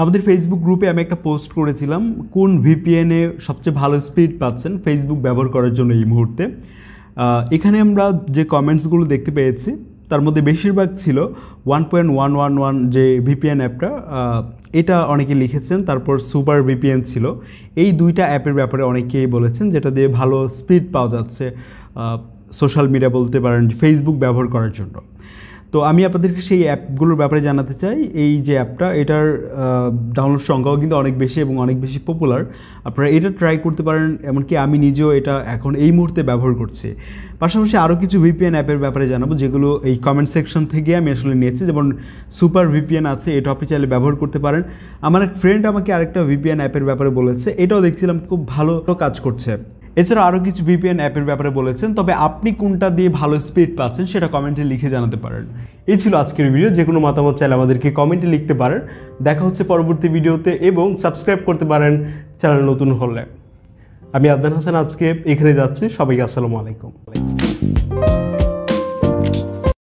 আমাদের ফেসবুক গ্রুপে আমি একটা পোস্ট করেছিলাম কোন ভিপিএনে সবচেয়ে ভালো স্পিড পাচ্ছেন ফেসবুক ব্যবহার করার জন্য এই মুহূর্তে। এখানে আমরা যে কমেন্টসগুলো দেখতে পেয়েছি তার মধ্যে বেশিরভাগ ছিল 1.111 যে ভিপিএন অ্যাপটা, এটা অনেকে লিখেছেন। তারপর সুপার ভিপিএন ছিল। এই দুইটা অ্যাপের ব্যাপারে অনেকেই বলেছেন যেটা দিয়ে ভালো স্পিড পাওয়া যাচ্ছে সোশ্যাল মিডিয়া বলতে পারেন ফেসবুক ব্যবহার করার জন্য। তো আমি আপনাদেরকে সেই অ্যাপগুলোর ব্যাপারে জানাতে চাই। এই যে অ্যাপটা, এটার ডাউনলোড সংখ্যাও কিন্তু অনেক বেশি এবং অনেক বেশি পপুলার। আপনারা এটা ট্রাই করতে পারেন, এমনকি আমি নিজেও এটা এখন এই মুহূর্তে ব্যবহার করছি। পাশাপাশি আরও কিছু ভিপিএন অ্যাপের ব্যাপারে জানাবো যেগুলো এই কমেন্ট সেকশন থেকে আমি আসলে নিয়েছি। যেমন সুপার ভিপিএন আছে, এটা আপনি চাইলে ব্যবহার করতে পারেন। আমার এক ফ্রেন্ড আমাকে আরেকটা ভিপিএন অ্যাপের ব্যাপারে বলেছে, এটাও দেখছিলাম খুব ভালো কাজ করছে। এছাড়া আরও কিছু ভিপিএন অ্যাপের ব্যাপারে বলেছেন, তবে আপনি কোনটা দিয়ে ভালো স্পিড পাচ্ছেন সেটা কমেন্টে লিখে জানাতে পারেন। এই ছিল আজকের ভিডিও। যে কোনো মতামত চাইলে আমাদেরকে কমেন্টে লিখতে পারেন। দেখা হচ্ছে পরবর্তী ভিডিওতে, এবং সাবস্ক্রাইব করতে পারেন চ্যানেল নতুন হলে। আমি আদনান হাসান আজকে এখানে যাচ্ছি। সবাইকে আসসালামু আলাইকুম।